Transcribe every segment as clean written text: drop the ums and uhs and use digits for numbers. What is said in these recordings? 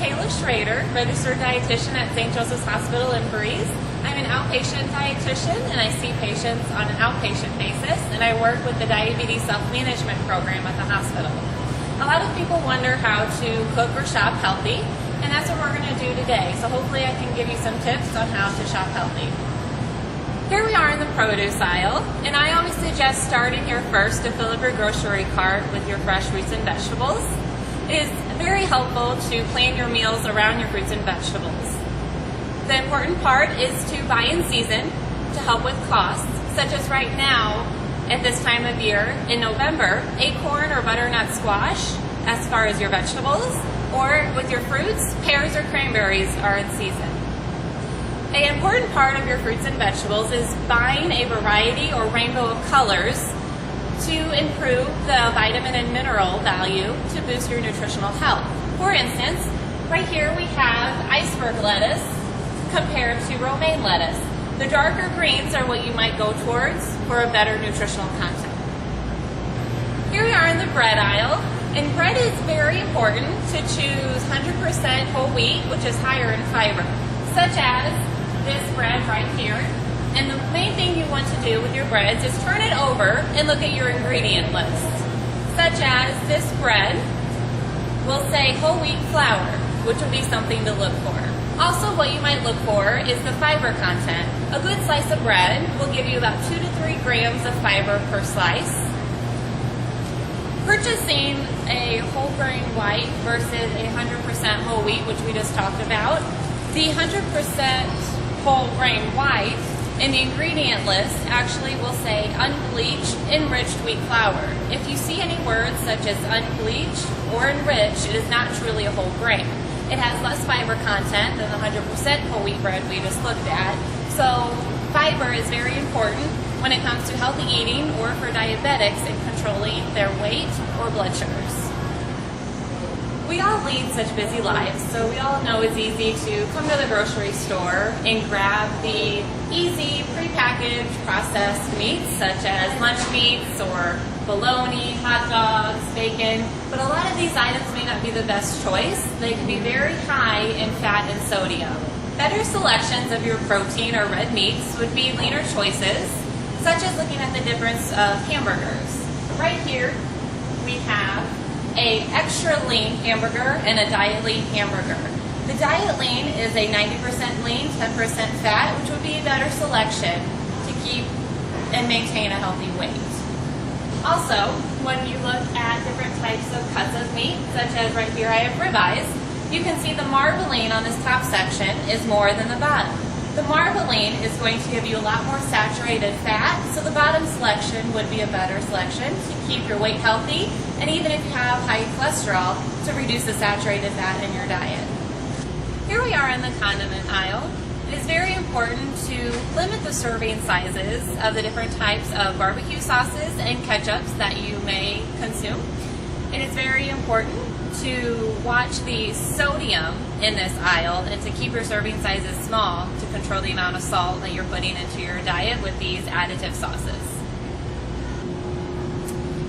Kayla Schroeder, registered dietitian at St. Joseph's Hospital in Breese. I'm an outpatient dietitian and I see patients on an outpatient basis, and I work with the diabetes self-management program at the hospital. A lot of people wonder how to cook or shop healthy, and that's what we're going to do today. So hopefully I can give you some tips on how to shop healthy. Here we are in the produce aisle, and I always suggest starting here first to fill up your grocery cart with your fresh fruits and vegetables. It is very helpful to plan your meals around your fruits and vegetables. The important part is to buy in season to help with costs, such as right now at this time of year in November, acorn or butternut squash as far as your vegetables, or with your fruits, pears or cranberries are in season. An important part of your fruits and vegetables is buying a variety or rainbow of colors to improve the vitamin and mineral value to boost your nutritional health. For instance, right here we have iceberg lettuce compared to romaine lettuce. The darker greens are what you might go towards for a better nutritional content. Here we are in the bread aisle, and bread is very important to choose 100% whole wheat, which is higher in fiber, such as this bread right here. And the main thing you want to do with your breads is turn it over and look at your ingredient list, such as this bread will say whole wheat flour, which will be something to look for. Also, what you might look for is the fiber content. A good slice of bread will give you about 2 to 3 grams of fiber per slice. Purchasing a whole grain white versus a 100% whole wheat, which we just talked about, the 100% whole grain white in the ingredient list actually will say unbleached enriched wheat flour. If you see any words such as unbleached or enriched, it is not truly a whole grain. It has less fiber content than the 100% whole wheat bread we just looked at. So fiber is very important when it comes to healthy eating or for diabetics in controlling their weight or blood sugars. We all lead such busy lives, so we all know it's easy to come to the grocery store and grab the easy prepackaged processed meats such as lunch meats or bologna, hot dogs, bacon, but a lot of these items may not be the best choice. They can be very high in fat and sodium. Better selections of your protein or red meats would be leaner choices, such as looking at the difference of hamburgers. Right here we have a extra lean hamburger and a diet lean hamburger. The diet lean is a 90% lean, 10% fat, which would be a better selection to keep and maintain a healthy weight. Also, when you look at different types of cuts of meat, such as right here I have ribeyes, you can see the marbling on this top section is more than the bottom. The marbling is going to give you a lot more saturated fat, so the bottom selection would be a better selection to keep your weight healthy, and even if you have high cholesterol, to reduce the saturated fat in your diet. Here we are in the condiment aisle. It is very important to limit the serving sizes of the different types of barbecue sauces and ketchups that you may consume. It is very important to watch the sodium in this aisle and to keep your serving sizes small to control the amount of salt that you're putting into your diet with these additive sauces.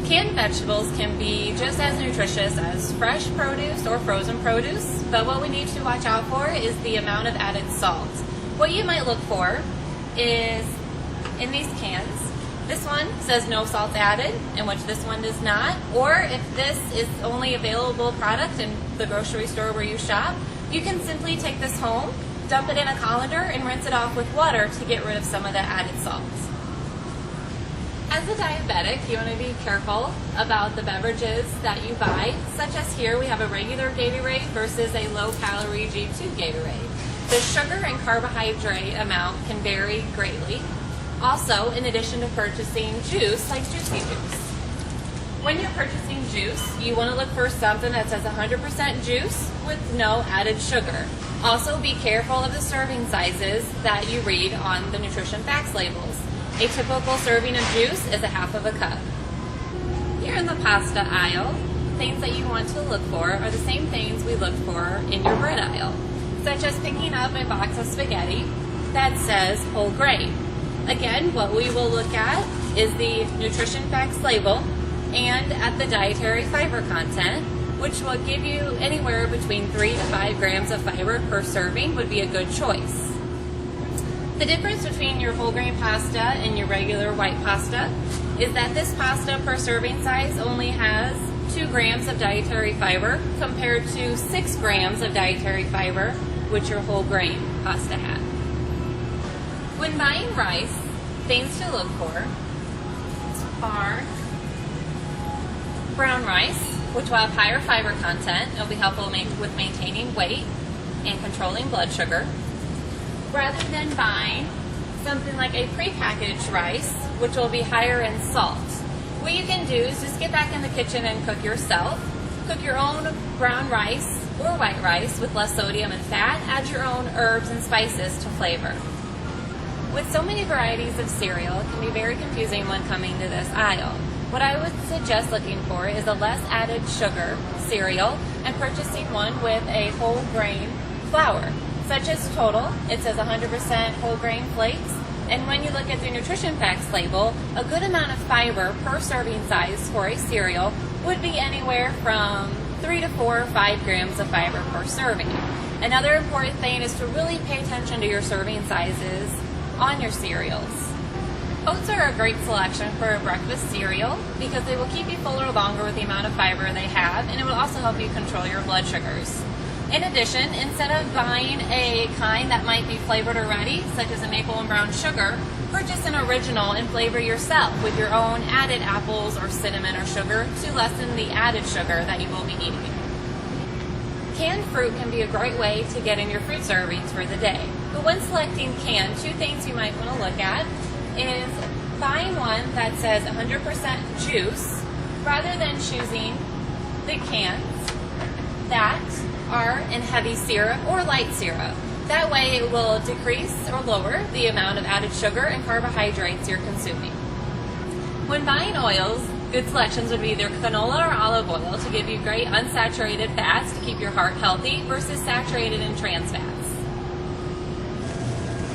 Canned vegetables can be just as nutritious as fresh produce or frozen produce, but what we need to watch out for is the amount of added salt. What you might look for is in these cans, this one says no salt added, in which this one does not, or if this is only available product in the grocery store where you shop, you can simply take this home, dump it in a colander, and rinse it off with water to get rid of some of the added salts. As a diabetic, you want to be careful about the beverages that you buy, such as here we have a regular Gatorade versus a low-calorie G2 Gatorade. The sugar and carbohydrate amount can vary greatly. Also, in addition to purchasing juice, like Juicy Juice. When you're purchasing juice, you want to look for something that says 100% juice with no added sugar. Also, be careful of the serving sizes that you read on the nutrition facts labels. A typical serving of juice is a half of a cup. Here in the pasta aisle, things that you want to look for are the same things we look for in your bread aisle, such as picking up a box of spaghetti that says whole grain. Again, what we will look at is the nutrition facts label and at the dietary fiber content which will give you anywhere between 3 to 5 grams of fiber per serving, would be a good choice. The difference between your whole grain pasta and your regular white pasta is that this pasta per serving size only has 2 grams of dietary fiber compared to 6 grams of dietary fiber, which your whole grain pasta had. When buying rice, things to look for are brown rice, which will have higher fiber content. It will be helpful with maintaining weight and controlling blood sugar. Rather than buying something like a prepackaged rice, which will be higher in salt, what you can do is just get back in the kitchen and cook yourself. Cook your own brown rice or white rice with less sodium and fat. Add your own herbs and spices to flavor. With so many varieties of cereal, it can be very confusing when coming to this aisle. What I would suggest looking for is a less added sugar cereal and purchasing one with a whole grain flour, such as Total. It says 100% whole grain flakes, and when you look at the nutrition facts label, a good amount of fiber per serving size for a cereal would be anywhere from 3 to 4 or 5 grams of fiber per serving. Another important thing is to really pay attention to your serving sizes on your cereals. Oats are a great selection for a breakfast cereal because they will keep you fuller longer with the amount of fiber they have, and it will also help you control your blood sugars. In addition, instead of buying a kind that might be flavored already, such as a maple and brown sugar, purchase an original and flavor yourself with your own added apples or cinnamon or sugar to lessen the added sugar that you will be eating. Canned fruit can be a great way to get in your fruit servings for the day. But when selecting canned, 2 things you might want to look at is buying one that says 100% juice rather than choosing the cans that are in heavy syrup or light syrup. That way it will decrease or lower the amount of added sugar and carbohydrates you're consuming. When buying oils, good selections would be either canola or olive oil to give you great unsaturated fats to keep your heart healthy versus saturated and trans fats.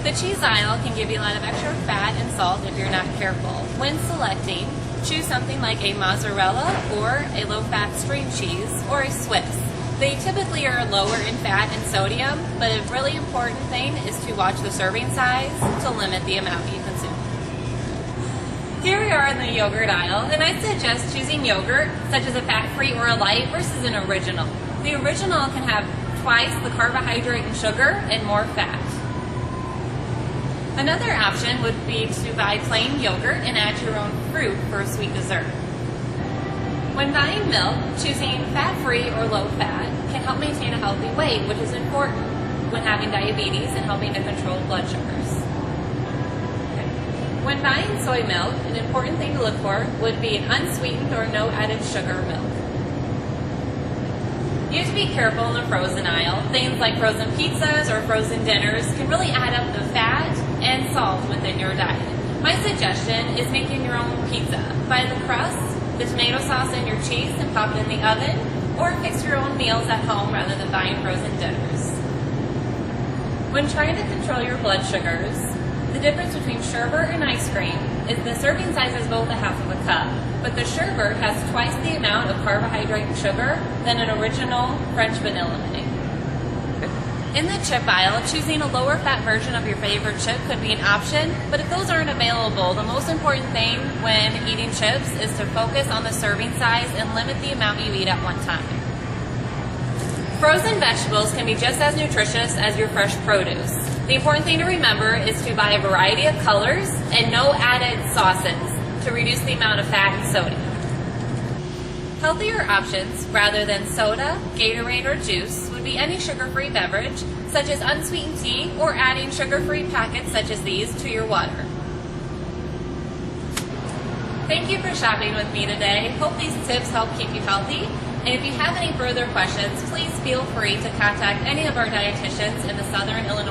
The cheese aisle can give you a lot of extra fat and salt if you're not careful. When selecting, choose something like a mozzarella or a low-fat string cheese or a Swiss. They typically are lower in fat and sodium, but a really important thing is to watch the serving size to limit the amount you consume. Here we are in the yogurt aisle, and I suggest choosing yogurt such as a fat-free or a light versus an original. The original can have twice the carbohydrate and sugar and more fat. Another option would be to buy plain yogurt and add your own fruit for a sweet dessert. When buying milk, choosing fat-free or low-fat can help maintain a healthy weight, which is important when having diabetes and helping to control blood sugars. When buying soy milk, an important thing to look for would be an unsweetened or no added sugar milk. You have to be careful in the frozen aisle. Things like frozen pizzas or frozen dinners can really add up the fat and salt within your diet. My suggestion is making your own pizza. Buy the crust, the tomato sauce, and your cheese and pop it in the oven, or fix your own meals at home rather than buying frozen dinners. When trying to control your blood sugars, the difference between sherbet and ice cream is the serving size is both a half of a cup, but the sherbet has twice the amount of carbohydrate and sugar than an original French vanilla egg. In the chip aisle, choosing a lower fat version of your favorite chip could be an option, but if those aren't available, the most important thing when eating chips is to focus on the serving size and limit the amount you eat at one time. Frozen vegetables can be just as nutritious as your fresh produce. The important thing to remember is to buy a variety of colors and no added sauces to reduce the amount of fat and sodium. Healthier options, rather than soda, Gatorade, or juice, would be any sugar-free beverage, such as unsweetened tea, or adding sugar-free packets such as these to your water. Thank you for shopping with me today. Hope these tips help keep you healthy. And if you have any further questions, please feel free to contact any of our dietitians in the Southern Illinois